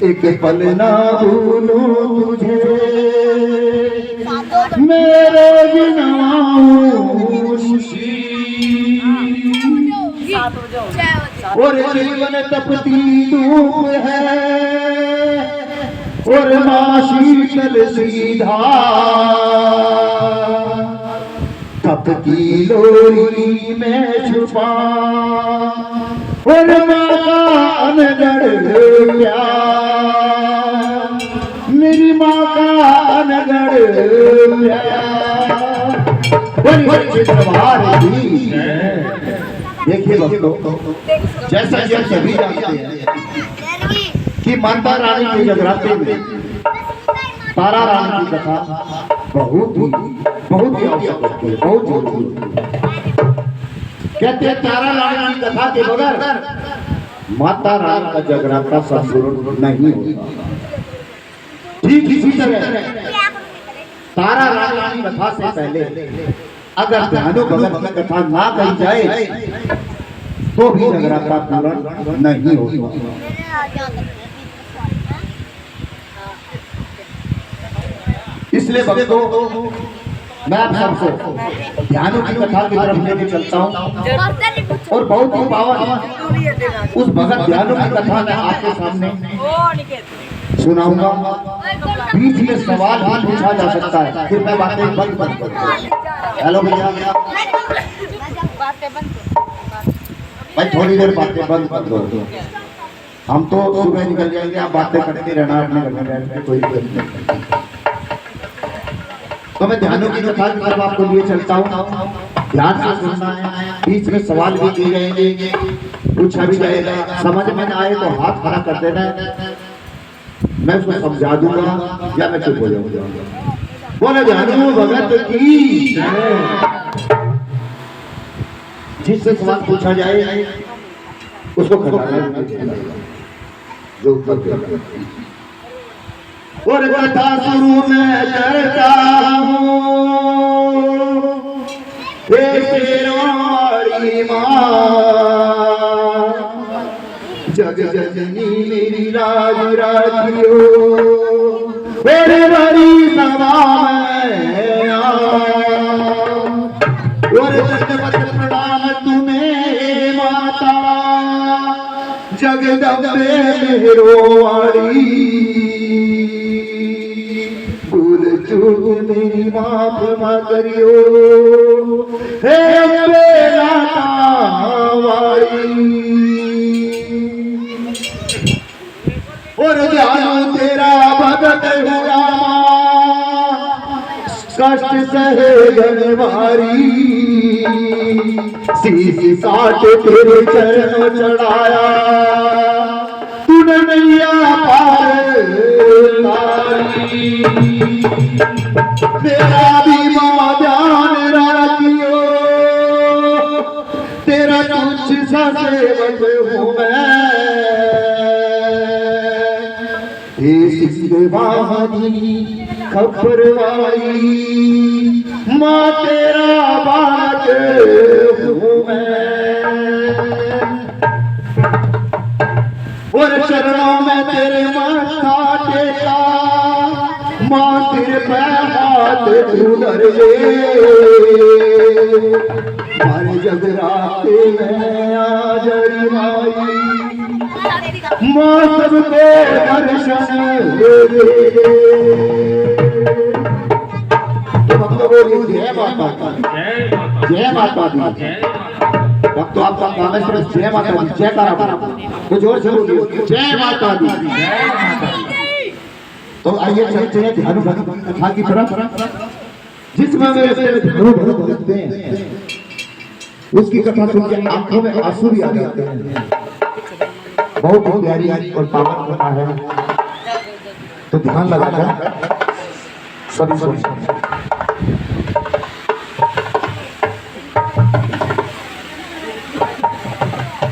एक पल ना भूलूं तुझे मेरे बिना और जीवन तपती धूप है और माँ शीतल सीधा तपती लोरी में छुपा और माँ का अनगढ़ प्यार मेरी माँ का अनगढ़ प्यार बड़ी बड़ी चित्रहार भी है। देखिए भक्तों, जैसा कि हम सभी जानते हैं कि माता रानी के जगराते में तारा रानी की कथा बहुत ही आवश्यक होती है, बहुत जरूरी होती है। कहते हैं तारा रानी की कथा के बगैर माता रानी का जगराता संपूर्ण नहीं होता। ठीक इसी तरह तारा रानी की कथा से पहले अगर ध्यानो भगत की कथा ना कही जाए तो भी जगराता पूर्ण नहीं होगा। इसलिए भक्तों, मैं आप सबसे ध्यानो की कथा की तरफ लेके चलता हूँ और बहुत ही पावन उस भगत ध्यानो की कथा मैं आपके सामने सुनाऊंगा। बीच में सवाल भी पूछा जा सकता है, फिर मैं बातें बंद कर दूंगा। हेलो भैया, भाई थोड़ी देर बातें बंद कर दो। हम तो सुबह निकल जाएंगे, आप बातें करते रहना अपने घर में बैठ के, कोई नहीं। तो मैं ध्यानों की कथा की तरफ आपको लिए चलता हूँ। ध्यान से सुनना है, बीच में सवाल भी किए जाएंगे, पूछा भी जाएगा। समझ में ना आए तो हाथ खड़ा कर देना, मैं उसको समझा दूंगा या मैं चुप हो जाऊंगा। बोले ध्यानो भगत की। जिससे सवाल पूछा जाए उसको खड़ा जो उत्तर देगा। और कथा शुरू में करता हूँ हे शेरवाड़ी माँ, जग जननी मेरी राज राजियो मेरे बड़ी सभा में और दंडवत प्रणाम तुम्हें माता जगदम्बे मेहरवाड़ी, भूल चूक मेरी माफ करियो हे अम्बे नाथा वाली। और ध्यान तेरा भगत हुआ कष्ट सहे गनवारी, शीश साट तेरे चरणों चढ़ाया तूने नैया पार तारी। तेरा भी माँ ध्यान रखियो तेरा कुछ सा सेवक हूँ मैं, वाहनी खपरवाई माँ तेरा बालक हूँ मैं। और चरणों में तेरे माथा टेका माँ सिर पे हाथ उधर ले, मारे जगराते में आ जड़ी माई माँ सबको दर्शन दे दे। तो भक्तों बोलिए जय माता दी, जय माता दी। भक्तों आपका काम है सिर्फ जय माता दी, जय करा तो जोर से बोलिए जय माता दी। तो आइए चलते हैं ध्यान भगत कथा की तरफ, जिसमें वे ध्यान भगत लिखते हैं। उसकी कथा सुन के आंखों में आंसू भी आ जाते हैं। बहुत ही प्यारी और पावन कथा है, तो ध्यान लगाकर सभी सुन।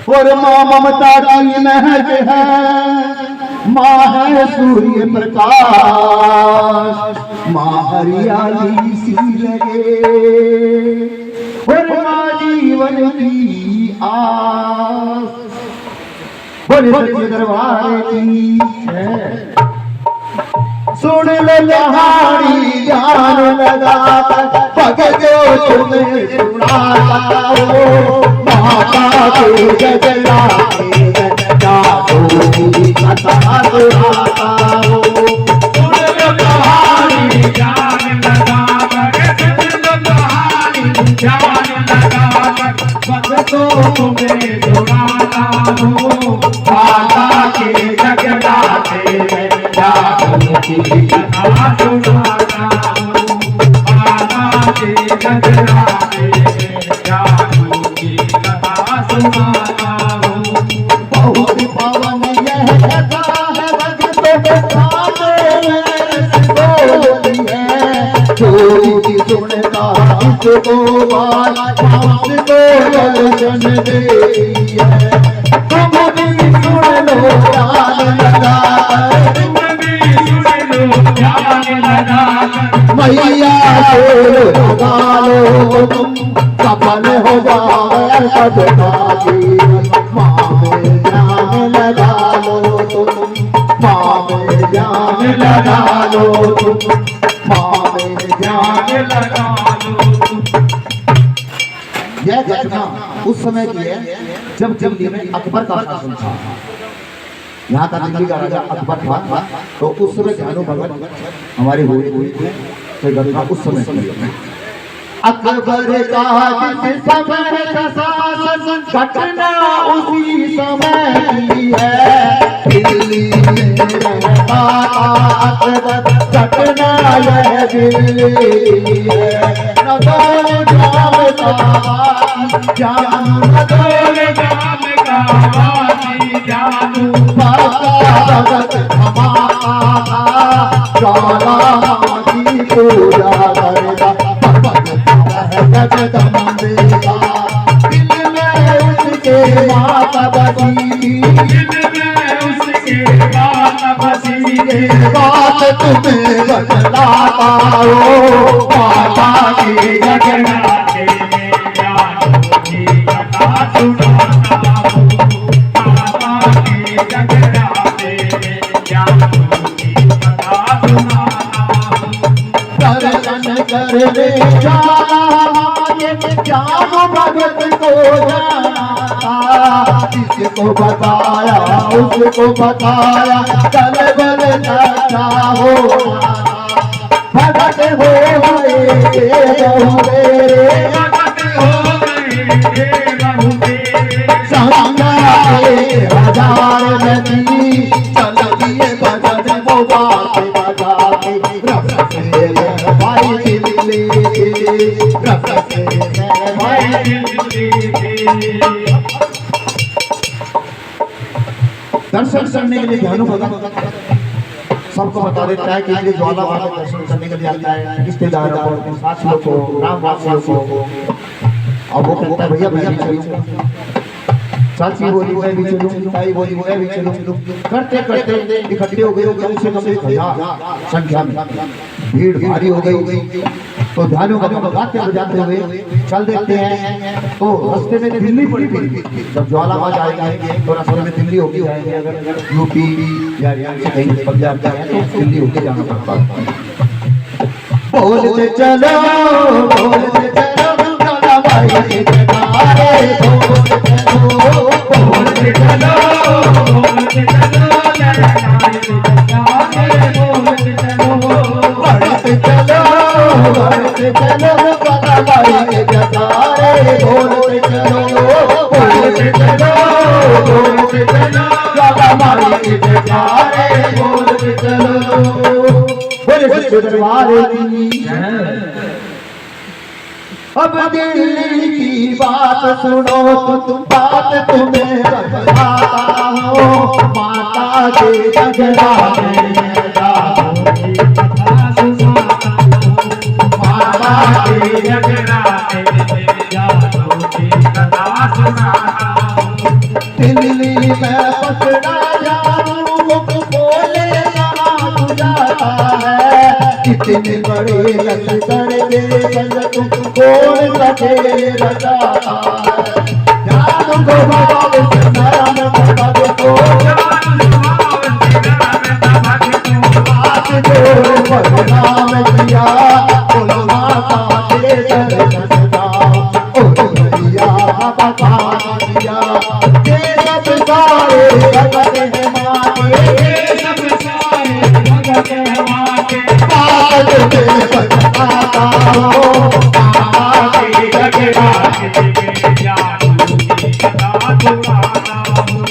और माँ ममता की महक है, माँ है सूर्य प्रकाश, माँ हरियाली सी लगे और माँ जीवन की आस। बोले सच्चे दरबार की सुन लो लहाड़ी जान लगाकर भगतो तुम्हें सुनाता हो माता के जगलाते जादू की कथा सुनाता हो सुन लो लहाड़ी जान लगाकर सुन लो लहाड़ी जान लगाकर भगतो तुम्हें सुनाता हो माता के जगलाते जादू की कथा सुनाता हूँ माता के जगलाते जादू की कथा सुनाता हूँ बहुत पावन यह कथा है भक्तों के सामने बोलती है चोरी सुनता हमको बात हमको दर्शन देती है तुम भी सुन लो ध्यान लगाकर मैया से लगा लो तुम सफल हो जाए सबका जीवन माँ में जान लगा लो तुम माँ में जान लगा लो तुम माँ में जान लगा लो यह घटना उस समय की है जब दिल्ली में अकबर का शासन था। यहाँ का दिल्ली का राजा अकबर था तो उस समय ध्यानो भगत हमारी हुई तो घटना उस समय की है। अकबर का जिस समय का शासन घटना उसी समय की है दिल्ली में रहता अकबर घटना यह दिल्ली है नदौल जाम का जानू भगत हमारा ज्वाला की पूजा करेगा जगदम्बे का दिल में उसके माता बसी बात तुम्हें बतलाता हो माता की जगन्नाथे जादू की कथा सुनाता हूँ माता के जगन्नाथे जादू की कथा सुनाता हूँ दर्शन करने जाना जानो भगत को जाना जिसको बताया उसको बताया चल बल जाता हो भगत हो गए संगा हजार नदी चल दिए भगत मोबाइल बजाते रफ से भाई दिल्ली रफ से दर्शन करने के लिए ध्यानु भगत सबको बता देता है कि ये ज्वाला वाला दर्शन करने के लिए आता है रिश्तेदारों को साथियों को ग्रामवासियों को और वो कहता है भैया भैया चलूंगा चाची बोली मैं भी चलूं ताई बोली मैं भी चलूं करते करते इकट्ठे हो गए कम से कम 1000 संख्या में भीड़ भारी हो गई तो ध्यानु भगत बजाते बजाते हुए चल देते हैं तो रास्ते में दिल्ली पड़ी थी जब ज्वालाबाज आएंगे तो रास्ते में दिल्ली होके जाएंगे अगर यूपी या हरियाणा से कहीं पंजाब जाए तो दिल्ली होके जाना पड़ता है बोलते चलो ज्वालाबाई के जयकारे बोलते चलो बोलते चलो बोलते चलो बढ़ते चलो ज्वालाबाई के जयकारे बोलते चलो ज्वालाबाई के जयकारे बोलते चलो बोले सच्चे दरबार की अब दिल्ली की बात सुनो तुम बात तुम्हें बताता हो माता के जगन्नाथे जादू की कथा सुनाता हूँ माता के जगन्नाथे जादू की कथा सुनाता हूँ दिल्ली में पसरा जानू बोले यहाँ जाता है कितने बड़े लश्कर के संग तुम कौन सके रचाता है जानू को बाबा से नाम बाबा को पकान दिया। ये सब सारे जगत है मारे, ये सब सारे जगत है मारे, बाद में पछताता हो के जगराते में जानू की कथा सुनाता हूँ।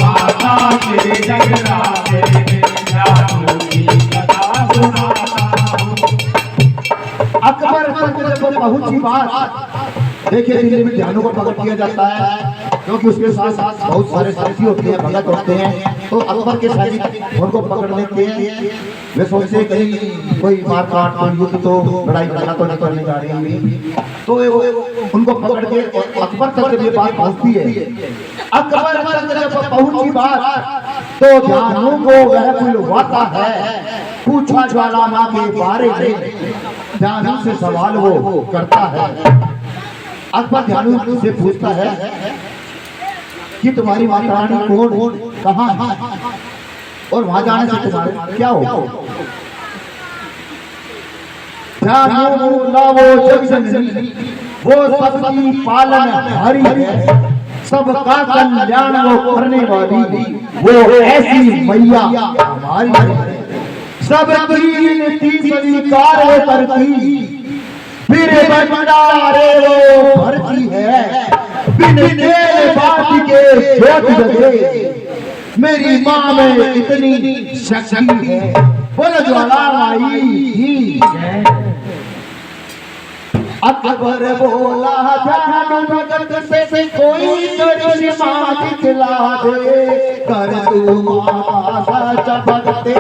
माता के जगराते में जानू की कथा सुनाता हूँ। अकबर तक जब पहुंची बात, देखिए दिल्ली में ध्यानों को पकड़ किया जाता है क्योंकि उसके साथ साथ बहुत सारे साथी होते हैं, भगत होते हैं। तो अकबर के सैनिक उनको पकड़ लेते हैं। वे सोचते कहीं कोई मारकाट और युद्ध तो लड़ाई झगड़ा तो नहीं करने जा रहे हैं, तो उनको पकड़ के अकबर तक जब ये बात पहुंचती है, अकबर तक जब पहुंची बात तो ध्यानों को वह बुलवाता है, पूछा ज्वालामां के बारे में ध्यानों से सवाल वो करता है। अकबर ध्यानों से पूछता है कि तुम्हारी माता रानी कौन, कहाँ है और वहां जाने से तुम्हारे क्या हो। ध्यानों बोला वो जगजननी, वो सबकी पालनहारी है, सबका कल्याण वो करने वाली, वो ऐसी मैया हमारी है। सबकी विनती स्वीकार वो करती, फिर भंडारे वो भरती है। बिन तेरे बात के जोत जगे, मेरी माँ में इतनी शक्ति है। बोलो ज्वालामाई की जय। अकबर बोला ध्यान भगत से कोई करिश्मा दिखला दे, कर तू माता चमकते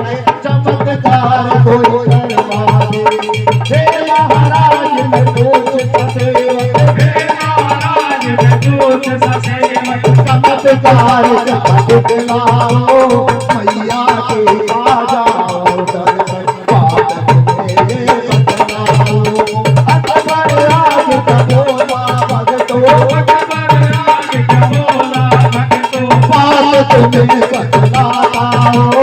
चमत्कार कोई करवा दे। हे महाराज में पूछ ससेवक, हे महाराज में दूत ससेवक, चमत्कार दिखलाओ, मैया के आ जाओ दर्शन पाद मेरे बतलाओ। अकबर राज का बोला भगतो, अकबर राज का बोला भगतो, बात तुम्हें बतलाओ,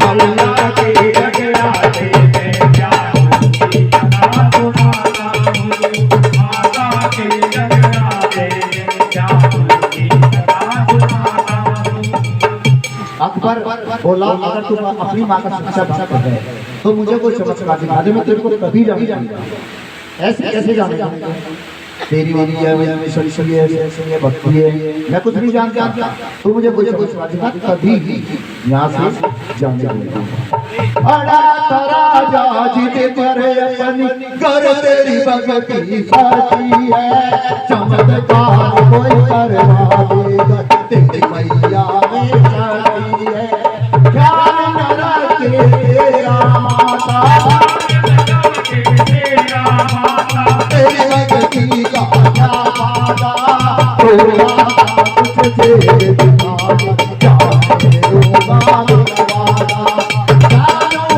मैया के जगराते में जानू की कथा सुनाता हूँ। माता के जगराते में जानू की कथा सुनाता हूँ। अकबर बोला अगर तुम अपनी माँ का सच्चा भक्त है तो मुझे कोई चमत्कार दिखा दे, मैं तेरे को कभी जानूंगा। ऐसे कैसे जानेगा, तेरी मेरी ये भक्ति है, मैं कुछ नहीं जानता, तू मुझे कोई चमत्कार दिखा कभी यहाँ से जाने दूंगा। अड़ा राजा जी तेरे अपनी कर तेरी भक्ति साची है, चमत्कार कोई करवा देगा, तेरी मैया में शक्ति है। ख्याल न रखे तेरा माता, तेरी भक्ति का क्या वादा, तोरा कुछ तेरे दिमाग जाने दूंगा मेरा वादा। जानू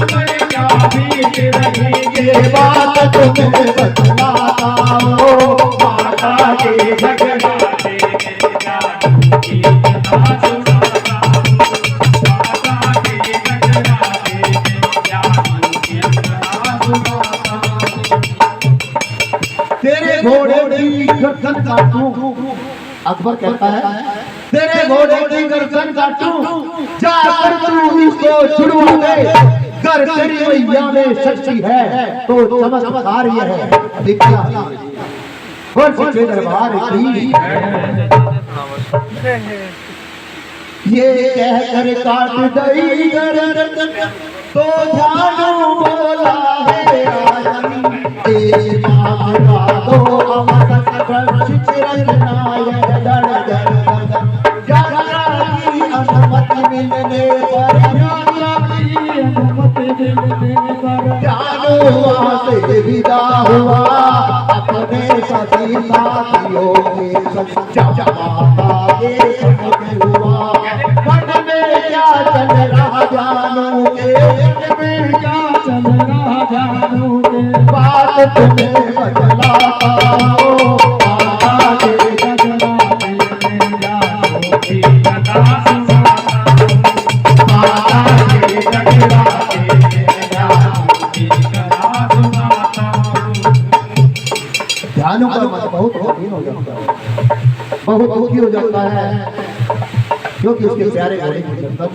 मैं क्या बीत रही, ये बात तुम्हें बतलाता हूँ, माता के जगराते में जानू की कथा सुनाता हूँ। माता के जगराते में जानू की कथा सुनाता हूँ। तेरे घोड़े की गर्दन काटूं, अकबर कहता है तेरे घोड़े की गर्दन काटूं, जाकर तू इसको छुड़वा दे। कर तेरी मैया में शक्ति है तो चमत्कार ये है दिखला, और सच्चे दरबार की ये कहकर काट गई गर्दन, तो ध्यानों बोला है राजन, तेरी माँ का दो अवसर रक्षित रखना यह डर गर्दन। यात्रा की अनुमति मिलने पर, यात्रा की अनुमति मिलने पर, जानू वहाँ से विदा हुआ, अपने सभी साथियों के संग माता के संग हुआ। मन में क्या चल रहा जानू के, मन में क्या चल रहा जानू के, बात तुम्हें बतलाता हूँ, माता के जगराते में जानू की कथा सुनाता हूँ। माता के जगराते में जानू की कथा सुनाता हूँ। ध्यानों का मन बहुत कठिन हो जाता है, बहुत दुखी हो जाता है, क्योंकि उसके प्यारे घोड़े की गर्दन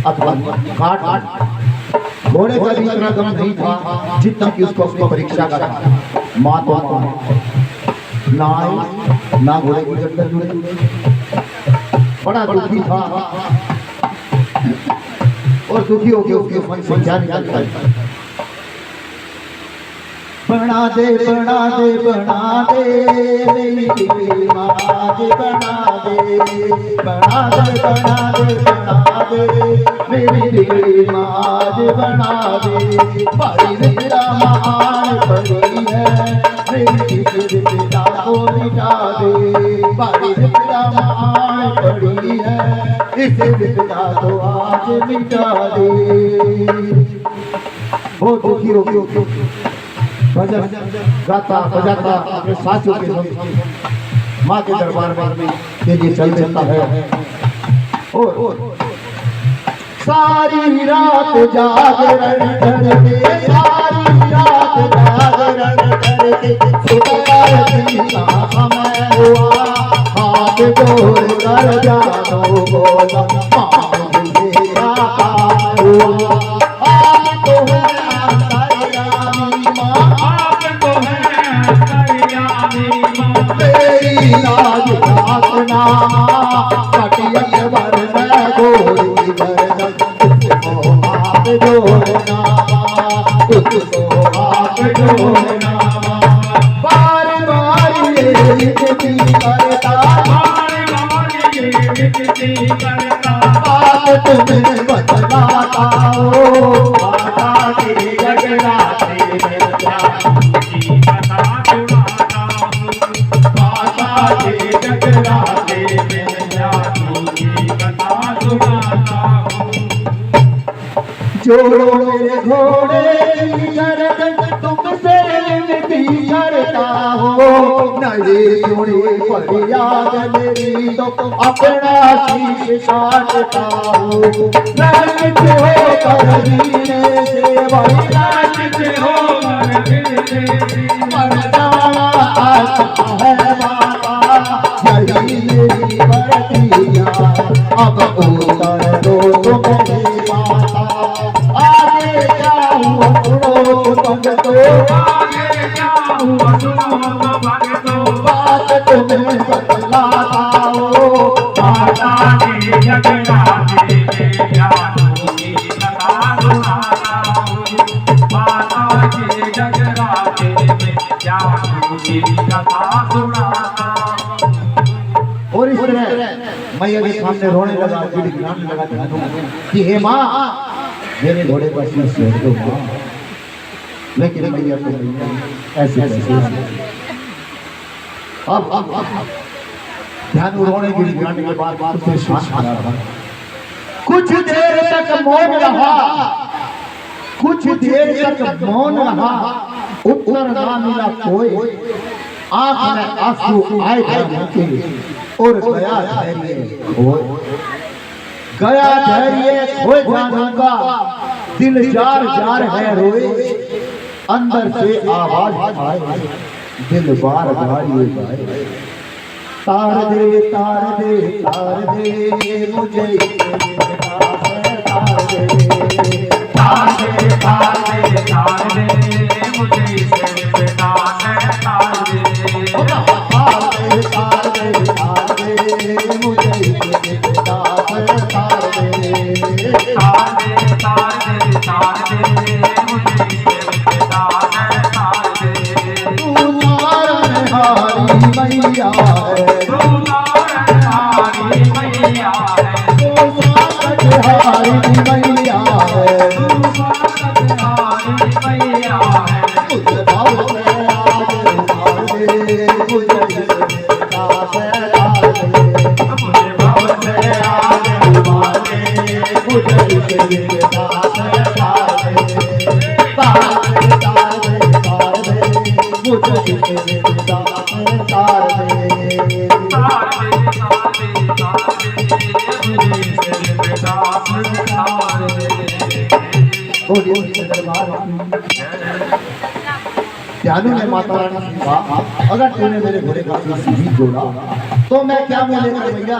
अथवा काट घोड़े का भी इतना दम नहीं था जितना कि उसको परीक्षा का था। माँ तो ना आई ना घोड़े की गर्दन जुड़ी, बड़ा दुखी था और दुखी होकर उसके मन से क्या निकलता है, बना दे बना दे बना दे मेरी दिल माज बना दे, बना दे बना दे बना दे मेरी दिल माज बना दे। बड़ी मेरा मान पड़ी है मेरी दिल पिता को मिटा दे, बड़ी मेरा मान पड़ी है इसे पिता को आज मिटा दे। बहुत दुखी हो गई, भजन गाता बजाता अपने साथियों के संग माँ के दरबार में के लिए चल देता है और सारी रात जागरण करते, सारी रात जागरण करते, सुबह समय हुआ हाथ जोड़ कर जानो बोला माँ मेरा काम हुआ। आज तो है मेरी लाज प्रार्थना कटियत वरन गोरी वरन तुझको हाथ जोड़ना, तुझको हाथ जोड़ना। बार बार ये विनती करता, बात तुम्हें बतलाता हो, माता के जगराते में जोड़ो मेरे घोड़े की गर्दन तुमसे विनती करता हो, नहीं सुनी फरियाद मेरी तो अपना शीश काटता हो। नाचित हो कर जीने से भाई नाचित हो मर जाना आता है बाबा, यही मेरी बरतिया अब उतर दो तुम्हें माता। आगे क्या हुआ सुनो भगतो, आगे क्या हुआ सुनो भगतो, बात तुम्हें बतलाता हो, माता के जगराते में जादू की कथा सुनाता हूँ, माता के जगराते में जादू की कथा सुनाता हूँ। और इस तरह मैया के सामने रोने लगा, गिड़गिड़ाने लगा ध्यानों कि हे माँ मेरे घोड़े पर शीश फेर दो माँ। लेकिन मैया तो ऐसे अब ध्यान रोने गिड़गिड़ाने के बाद उसे शांत करा था। कुछ देर तक मौन रहा, कुछ देर तक मौन रहा, उत्तर ना मिला कोई, आंख में आंसू आए थे और गया धैर्य खोए, गया धैर्य खोए जानूंगा, दिल जार जार है रोए, अंदर से आवाज आए दिल बार बार ये गाए, तार दे तार दे तार दे मुझे तार दे तार दे तार दे तार दे मुझे तार दे तार दे तार दे तार दे तार दे मुझे तार दे तार दे तार दे तार दे तार दे मुझे तार दे तार दे। तू नारायण हारी मैया है, तू नारायण हारी मैया है, तू साकट हारी मैया है, तू साकट हारी मैया है। मुझे भाव से आज तार दे मुझे तार दे, मुझे भाव से आज तार दे मुझे तार दे, तार दे तार दे तार दे मुझे तार दे। ध्यानु ने माता रानी से कहा, अगर तूने मेरे घोड़े का शीश नहीं जोड़ा तो मैं क्या मुंह लेकर भैया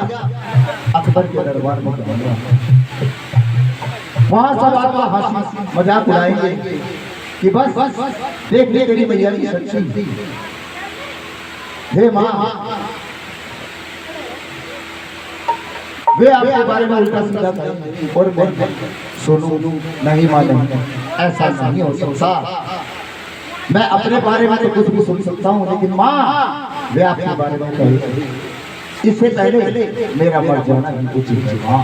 अकबर के दरबार में जाऊंगा। वहां सब आपका हंसी मजाक उड़ाएंगे कि बस देख ले तेरी मैया की सच्ची। हे माँ, वे आपके बारे में उल्टा सीधा करेंगे और मैं सुनूं नहीं मानूं, ऐसा नहीं हो सकता। मैं अपने बारे में तो कुछ भी सुन सकता हूँ, लेकिन माँ वे आपके बारे में कहेंगे, इससे पहले मेरा मर जाना ही उचित है माँ।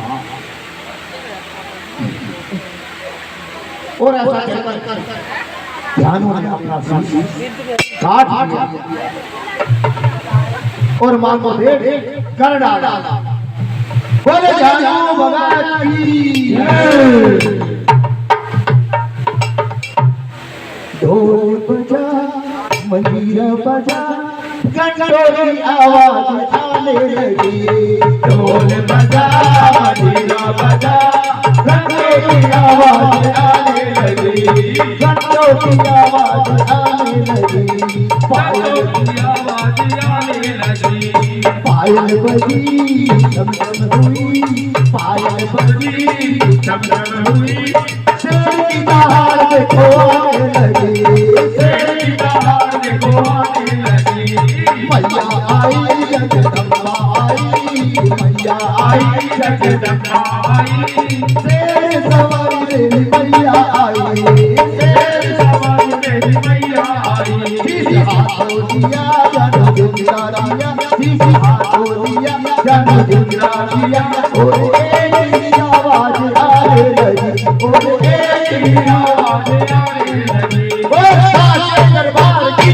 और ऐसा कहकर ध्यानु ने अपना शीश काट लिया और मां को दे कर डाला। बोले ध्यानु भगत की ढोल बजा मंजीरा बजा घंटों की आवाज आने लगी। ढोल बजा मंजीरा बजा घंटों की आवाज आने लगी। घंटों की आवाज आने लगी। पायल की आवाज आने लगी। पायल बजी चमचम हुई। पायल बजी चमचम हुई। शेर की दहाड़ देखो आने लगी। शेर की दहाड़ देखो आने लगी। मैया आई जगदम्बा आई। मैया आई जगदम्बा आई। शेर सवारी मेरी मैया आई। शेर सवारी मेरी मैया आई। किसी हाथों दिया जानो जुगरा दिया। किसी हाथों दिया जानो जुगरा दिया। और एक की आवाज आने लगी। और एक की आवाज आने लगी। वो साचे दरबार की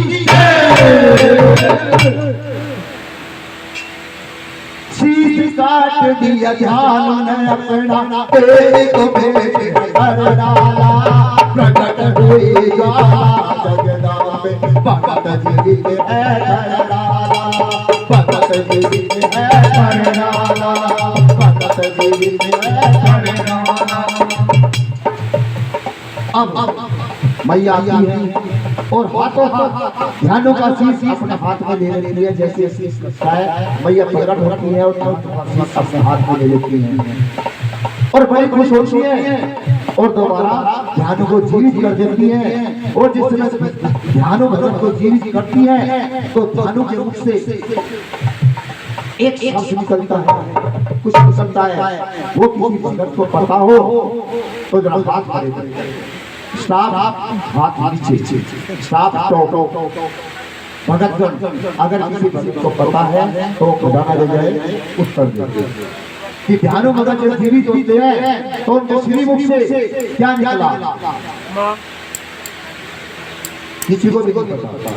शीश काट दिया ध्यानु ने अपना। तेरे को भेज कर डाला। प्रकट हुई ज्वाला जगदम्बे भगत जी है कर डाला। भगत जी है कर डाला। भगत जी है कर डाला। अब मैया आती है और हाथों हाथ ध्यानु का शीश अपने हाथ में ले लेती है। जैसे शीश लगता है मैया प्रकट होती है और शीश अपने हाथ में ले लेती है और बड़ी खुश होती है और दोबारा ध्यानु को जीवित कर देती है। और जिस समय ध्यानु भगत को जीवित करती है तो ध्यानु के मुख से एक शब्द निकलता है, कुछ निकलता है। वो किसी भगत को पता हो तो जरा बात करे। स्टाफ हाथ नीचे, स्टाफ टो भगत अगर किसी भगत को पता है तो खुदा दे जाए उत्तर दे कि ध्यानु भगत जब जीवित होते हैं तो उनके श्री मुख से क्या निकला किसी को भी नहीं पता।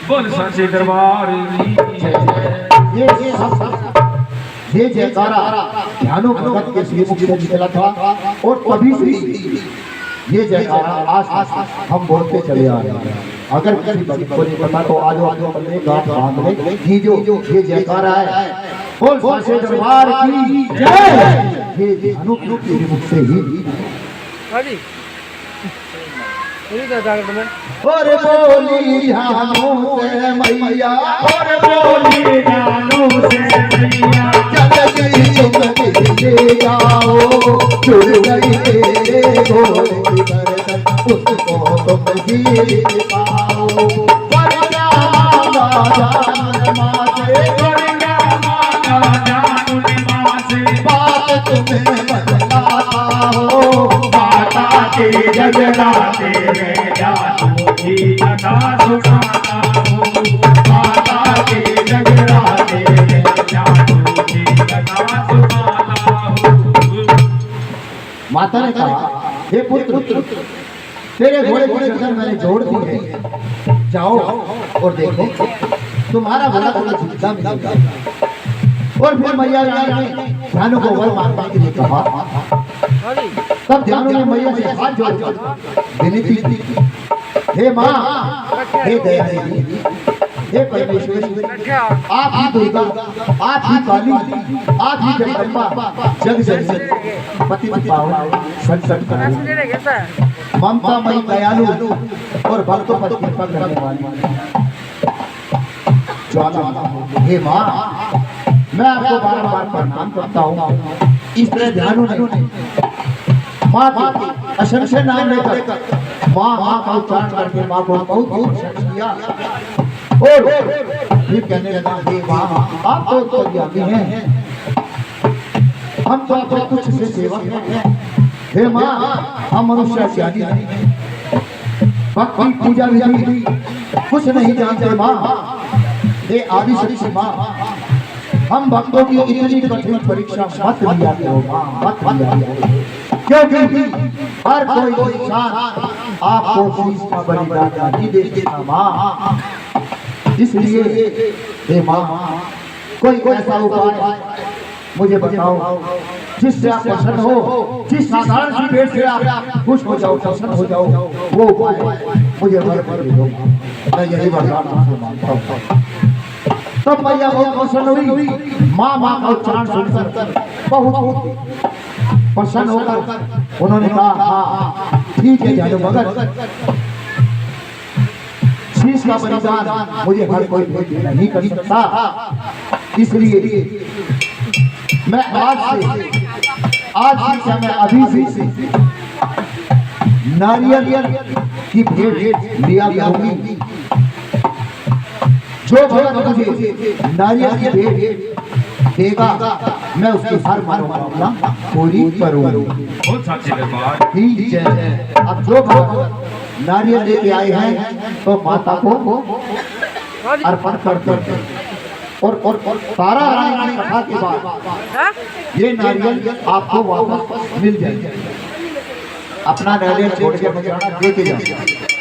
बोल सच्चे दरबार ये जयकारा ध्यानु भगत के श्री मुख से निकला था और तभी से ये जयकारा आज हम बोलते चले आ रहे हैं। अगर किसी भक्त को नहीं पता तो आज अपने गांव बांध ले कि जो ये जयकारा है बोल सच्चे दरबार की जय। ये ध्यानु के मुख से ही और बोली ध्यानु से मैया। और बोली ध्यानु से मैया। जगती चुमती जाओ जुड़ गई तेरे घोड़े की गर्दन उसको तुम जीत पाओ। वरना मांगा जान माते। वरना मांगा जान माते। बात तुम्हें बतलाता हो। माता के जगराते में जानो की कथा सुनाता हूँ। माता के जगराते में जानो की कथा सुनाता हूँ। माता ने कहा हे पुत्र तेरे घोड़े की गर्दन मैंने जोड़ दी है। जाओ और देखो तुम्हारा घोड़ा थोड़ा जिंदा मिलेगा। और फिर मैया ने ध्यानु को वर मांगने के लिए कहा। तब ध्यानु ने मैया से हाथ जोड़कर विनती की हे माँ हे दया देवी हे परमेश्वरी, आप ही दुर्गा, आप ही काली, आप ही जगदम्बा, जग जननी, पतित पावन, संकट हरणी, ममतामयी दयालु और भक्तों पर कृपा करने वाली ज्वाला। हे माँ, मैं आपको बार बार प्रणाम करता हूँ। इस तरह ध्यान नहीं, माँ की असंख्य नाम लेकर माँ माँ का उच्चारण करके माँ को बहुत बहुत प्रशंसा किया और फिर कहने लगा, हे माँ, आप तो उत्तरदायी हैं, हम तो आपके कुछ से सेवक हैं। हे माँ, हम मनुष्य ज्ञानी नहीं, भक्ति पूजा विधि कुछ नहीं जानते माँ। हे आदि शक्ति माँ, हम भक्तों की इतनी कठिन परीक्षा मत लिया करो माँ, मत लिया करो, क्योंकि हर कोई इंसान आपको शीश का बलिदान नहीं दे देता माँ। इसलिए हे माँ, कोई ऐसा उपाय मुझे बताओ जिससे आप प्रसन्न हो, जिस साधारण सी भेंट से आप खुश हो जाओ, प्रसन्न हो जाओ, वो उपाय मुझे वर दे दो। मैं यही वरदान आपसे मांगता हूँ। तब मैया बहुत प्रसन्न हुई, माँ माँ का उच्चारण सुनकर बहुत प्रसन्न होकर उन्होंने कहा, हाँ ठीक है जानो भगत, शीश का बलिदान मुझे हर कोई नहीं कर सकता, इसलिए मैं आज से मैं अभी से नारियल की भेंट लिया करूंगी। जो भगत मुझे नारियल की भेंट देगा, मैं उसकी हर मनोकामना पूरी करूंगी। ठीक है, अब जो भगत नारियल लेके आए हैं तो माता को अर्पण करते और सारा रानी कथा के बाद ये नारियल आपको वापस मिल जाएगा। अपना नारियल छोड़ के लेके जाना।